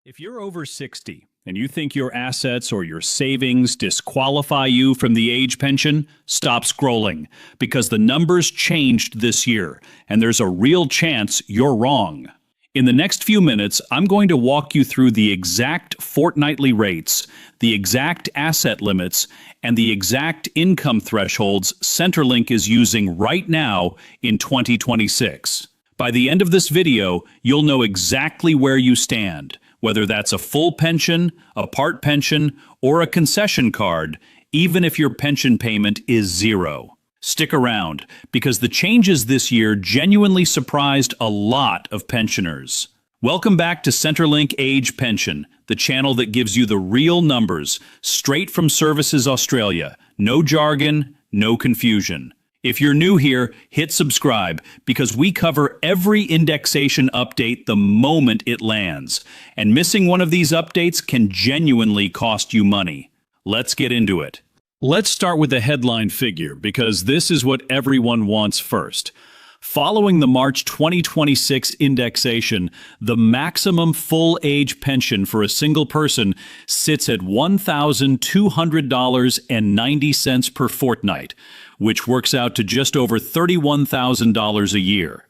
If you're over 60 and you think your assets or your savings disqualify you from the age pension, stop scrolling because the numbers changed this year and there's a real chance you're wrong. In the next few minutes, I'm going to walk you through the exact fortnightly rates, the exact asset limits, and the exact income thresholds Centrelink is using right now in 2026. By the end of this video, you'll know exactly where you stand. Whether that's a full pension, a part pension, or a concession card, even if your pension payment is zero. Stick around, because the changes this year genuinely surprised a lot of pensioners. Welcome back to Centrelink Age Pension, the channel that gives you the real numbers, straight from Services Australia. No jargon, no confusion. If you're new here, hit subscribe because we cover every indexation update the moment it lands. And missing one of these updates can genuinely cost you money. Let's get into it. Let's start with the headline figure because this is what everyone wants first. Following the March 2026 indexation, the maximum full age pension for a single person sits at $1,200.90 per fortnight, which works out to just over $31,000 a year.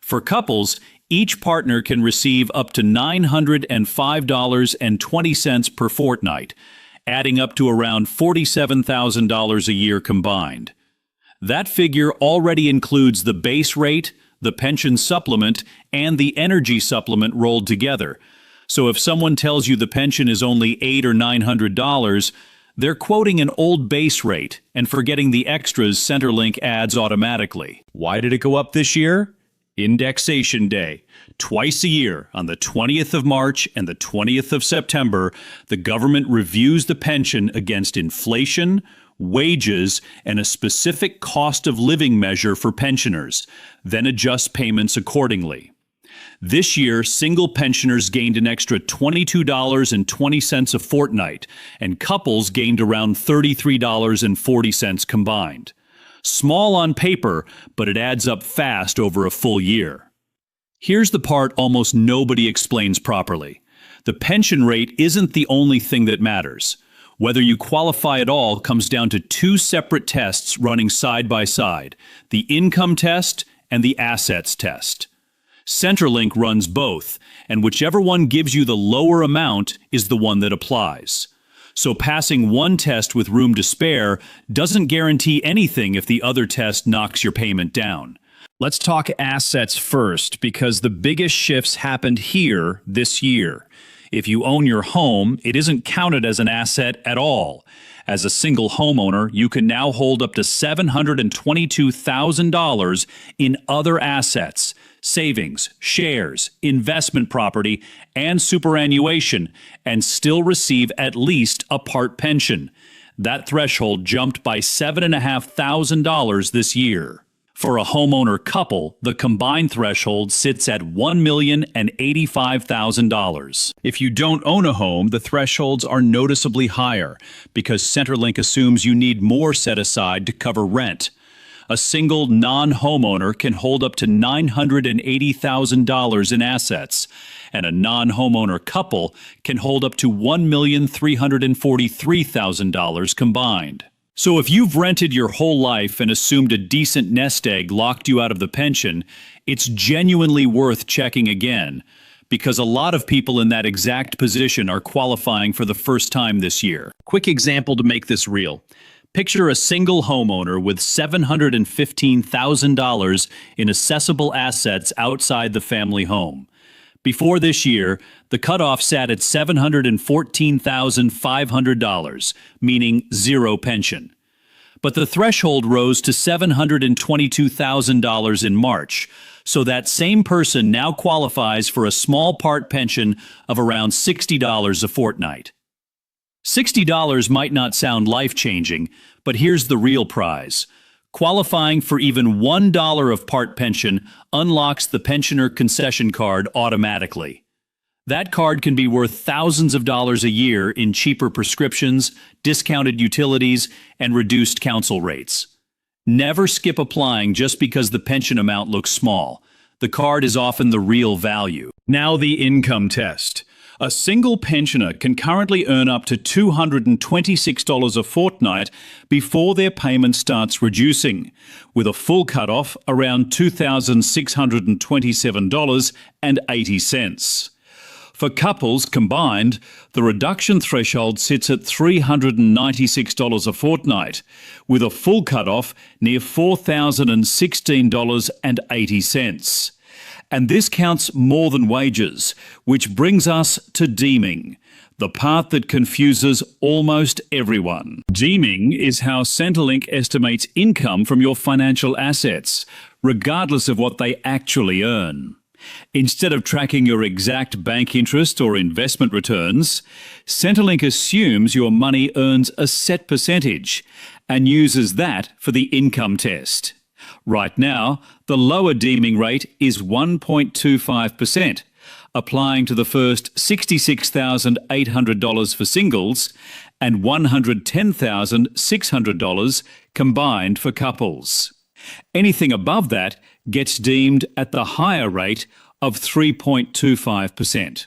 For couples, each partner can receive up to $905.20 per fortnight, adding up to around $47,000 a year combined. That figure already includes the base rate, the pension supplement, and the energy supplement rolled together. So if someone tells you the pension is only $800 or $900, they're quoting an old base rate and forgetting the extras Centrelink adds automatically. Why did it go up this year? Indexation Day. Twice a year, on the 20th of March and the 20th of September, the government reviews the pension against inflation, wages, and a specific cost of living measure for pensioners, then adjusts payments accordingly. This year, single pensioners gained an extra $22.20 a fortnight, and couples gained around $33.40 combined. Small on paper, but it adds up fast over a full year. Here's the part almost nobody explains properly. The pension rate isn't the only thing that matters. Whether you qualify at all comes down to two separate tests running side by side, the income test and the assets test. Centrelink runs both, and whichever one gives you the lower amount is the one that applies. So passing one test with room to spare doesn't guarantee anything if the other test knocks your payment down. Let's talk assets first, because the biggest shifts happened here this year. If you own your home, it isn't counted as an asset at all. As a single homeowner, you can now hold up to $722,000 in other assets, savings, shares, investment property, and superannuation, and still receive at least a part pension. That threshold jumped by $7,500 this year. For a homeowner couple, the combined threshold sits at $1,085,000. If you don't own a home, the thresholds are noticeably higher because Centrelink assumes you need more set aside to cover rent. A single non-homeowner can hold up to $980,000 in assets, and a non-homeowner couple can hold up to $1,343,000 combined. So if you've rented your whole life and assumed a decent nest egg locked you out of the pension, it's genuinely worth checking again, because a lot of people in that exact position are qualifying for the first time this year. Quick example to make this real. Picture a single homeowner with $715,000 in assessable assets outside the family home. Before this year, the cutoff sat at $714,500, meaning zero pension. But the threshold rose to $722,000 in March, so that same person now qualifies for a small part pension of around $60 a fortnight. $60 might not sound life-changing, but here's the real prize. Qualifying for even $1 of part pension unlocks the pensioner concession card automatically. That card can be worth thousands of dollars a year in cheaper prescriptions, discounted utilities, and reduced council rates. Never skip applying just because the pension amount looks small. The card is often the real value. Now the income test. A single pensioner can currently earn up to $226 a fortnight before their payment starts reducing, with a full cut-off around $2,627.80. For couples combined, the reduction threshold sits at $396 a fortnight, with a full cut-off near $4,016.80. And this counts more than wages, which brings us to deeming, the part that confuses almost everyone. Deeming is how Centrelink estimates income from your financial assets, regardless of what they actually earn. Instead of tracking your exact bank interest or investment returns, Centrelink assumes your money earns a set percentage and uses that for the income test. Right now, the lower deeming rate is 1.25%, applying to the first $66,800 for singles and $110,600 combined for couples. Anything above that gets deemed at the higher rate of 3.25%.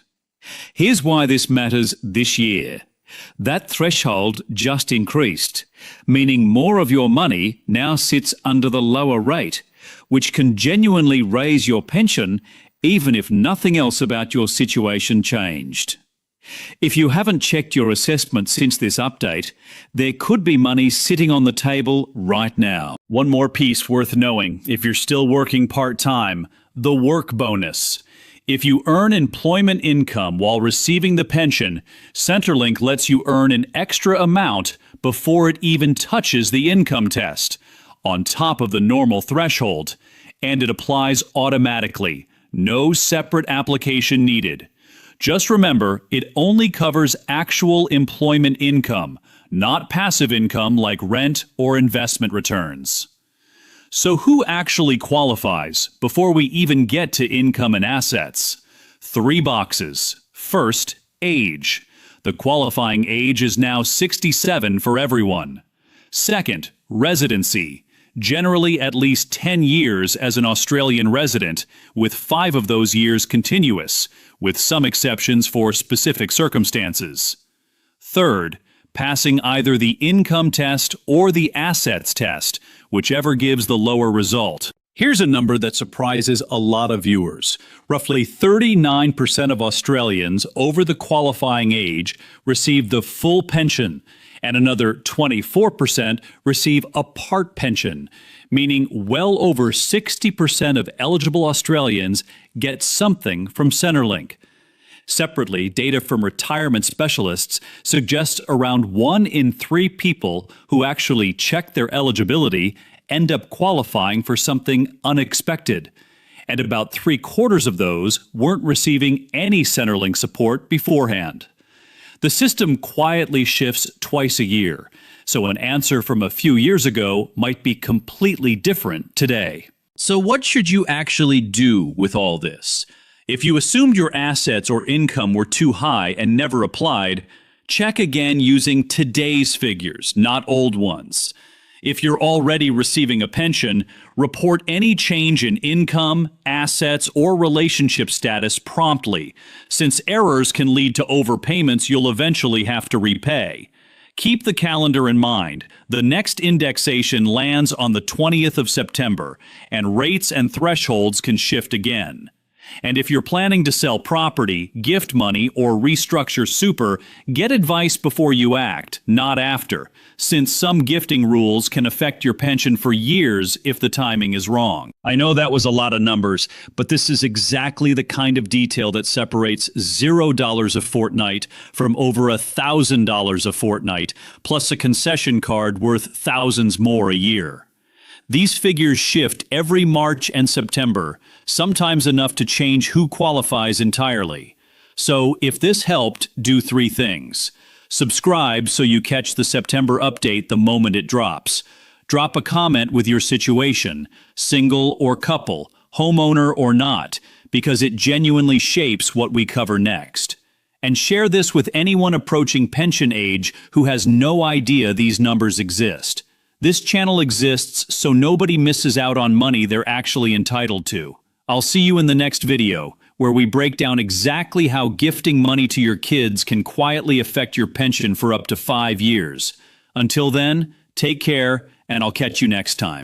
Here's why this matters this year. That threshold just increased, meaning more of your money now sits under the lower rate, which can genuinely raise your pension even if nothing else about your situation changed. If you haven't checked your assessment since this update, there could be money sitting on the table right now. One more piece worth knowing if you're still working part-time: the work bonus. If you earn employment income while receiving the pension, Centrelink lets you earn an extra amount before it even touches the income test, on top of the normal threshold, and it applies automatically. No separate application needed. Just remember, it only covers actual employment income, not passive income like rent or investment returns. So who actually qualifies before we even get to income and assets? 3 boxes. First, age. The qualifying age is now 67 for everyone. Second, residency. Generally at least 10 years as an Australian resident, with 5 of those years continuous, with some exceptions for specific circumstances. Third, passing either the income test or the assets test, whichever gives the lower result. Here's a number that surprises a lot of viewers. Roughly 39% of Australians over the qualifying age receive the full pension, and another 24% receive a part pension, meaning well over 60% of eligible Australians get something from Centrelink. Separately, data from retirement specialists suggests around 1 in 3 people who actually check their eligibility end up qualifying for something unexpected, and about 3/4 of those weren't receiving any Centrelink support beforehand. The system quietly shifts twice a year, so an answer from a few years ago might be completely different today. So what should you actually do with all this? If you assumed your assets or income were too high and never applied, check again using today's figures, not old ones. If you're already receiving a pension, report any change in income, assets, or relationship status promptly, since errors can lead to overpayments you'll eventually have to repay. Keep the calendar in mind. The next indexation lands on the 20th of September, and rates and thresholds can shift again. And if you're planning to sell property, gift money, or restructure super, get advice before you act, not after, since some gifting rules can affect your pension for years if the timing is wrong. I know that was a lot of numbers, but this is exactly the kind of detail that separates $0 a fortnight from over $1,000 a fortnight, plus a concession card worth thousands more a year. These figures shift every March and September, sometimes enough to change who qualifies entirely. So if this helped, do 3 things. Subscribe so you catch the September update the moment it drops. Drop a comment with your situation, single or couple, homeowner or not, because it genuinely shapes what we cover next. And share this with anyone approaching pension age who has no idea these numbers exist. This channel exists so nobody misses out on money they're actually entitled to. I'll see you in the next video, where we break down exactly how gifting money to your kids can quietly affect your pension for up to 5 years. Until then, take care, and I'll catch you next time.